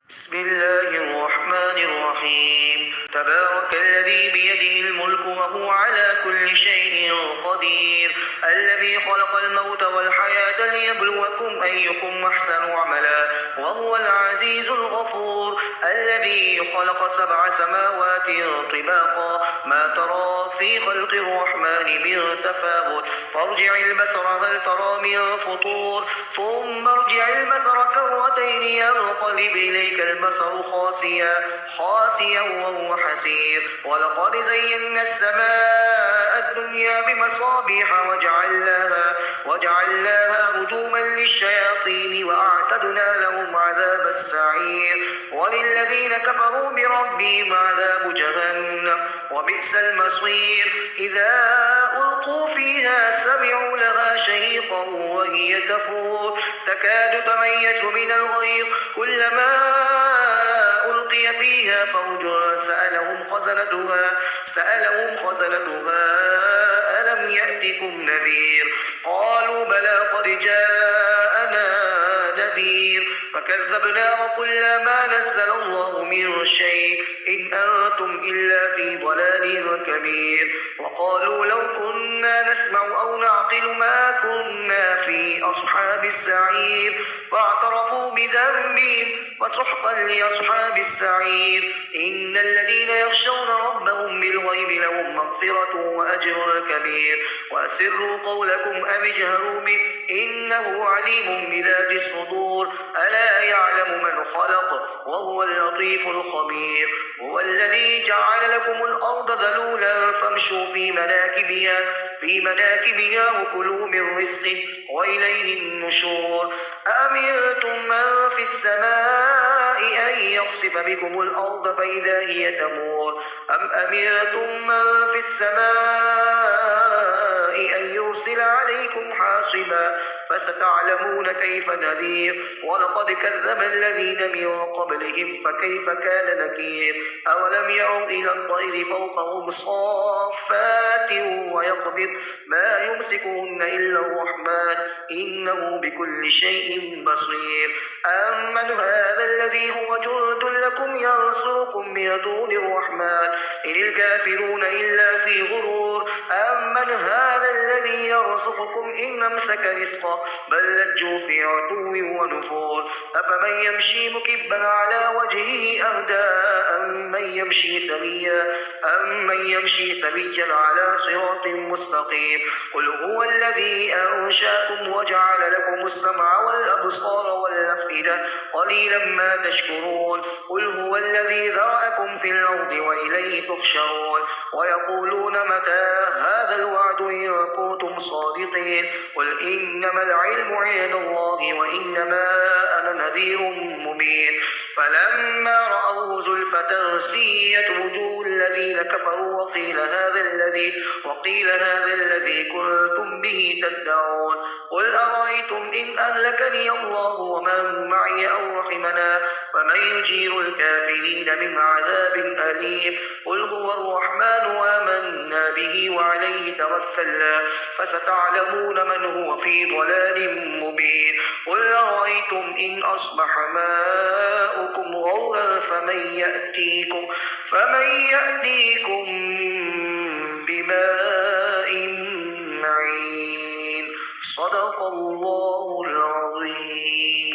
بسم الله الرحمن الرحيم تبارك الذي بيده الملك وهو على كل شيء قدير الذي خلق الموت والحياة ليبلوكم أيكم أحسن عملا وهو العزيز الغفور الذي خلق 7 سماوات طباقا ما ترى في خلق الرحمن من تفاوت فارجع البصر هل ترى من فطور ثم ارجع البصر كرتين ينقلب إليك البصر خاسئا وهو حسير ولقد زينا السماء الدنيا بمصابيح وجعلناها رجوما للشياطين وأعتدنا لهم عذاب السعير وللذين كفروا بربهم عذاب جهنم وبئس المصير إذا ألقوا فيها سمعوا لها شهيقا وهي تفور تكاد تميز من الغيظ كلما ألقي فيها فوج سألهم خزنتها ألم يأتكم نذير قالوا بلى قد جاءنا نذير فكذبنا وقلنا ما نزل الله من شيء إن أنتم إلا في ضلال كبير وقالوا لو كنا نسمع أو نعقل ما كنا في أصحاب السعير فاعترفوا بذنبهم فسحقا لأصحاب السعير إن الذين يخشون ربهم بالغيب لهم مغفرة وأجر كبير وأسروا قولكم أو اجهروا به إنه عليم بذات الصدور ألا يعلم من خلق وهو اللطيف الخبير هو الذي جعل لكم الأرض ذلولا فامشوا في مناكبها وكلوا من رزقه وإليه النشور أأمنتم من في السماء أن يخسف بكم الأرض فإذا هي تمور أم أمنتم من في السماء أن يرسل عليكم حاصبا فستعلمون كيف نذير ولقد كذب الذين من قبلهم فكيف كان نكير أولم يروا إلى الطير فوقهم صافات ويقبض ما يمسكهن إلا الرحمن إنه بكل شيء بصير أمن هذا الذي هو جند لكم ينصركم من دون الرحمن إن الكافرون إلا في غرور أمن هذا الذي يرزقكم إن أمسك رزقه بل لجوا في عتو ونفور أفمن يمشي مكبا على وجهه أهدى أمن يمشي سويا على صراط مستقيم قل هو الذي أنشأكم وجعل لكم السمع والأبصار والأفئدة قليلا ما تشكرون قل هو الذي ذرأكم في الأرض وإليه تحشرون ويقولون متى هذا الوعد إن كنتم صادقين قل إنما العلم عند الله وإنما أنا نذير مبين فلما رأوه زلفة سيئت وجوه الذين كفروا وقيل هذا الذي كنتم به تدعون قل أرأيتم إن أهلكني الله ومن معي أو رحمنا فمن يجير الكافرين من عذاب أليم قل هو الرحمن وآمنا به وعليه توكلنا فستعلمون من هو في ضلال مبين قل أرأيتم إن أصبح ماؤكم غورا فمن يأتيكم بماء معين صدق الله العظيم.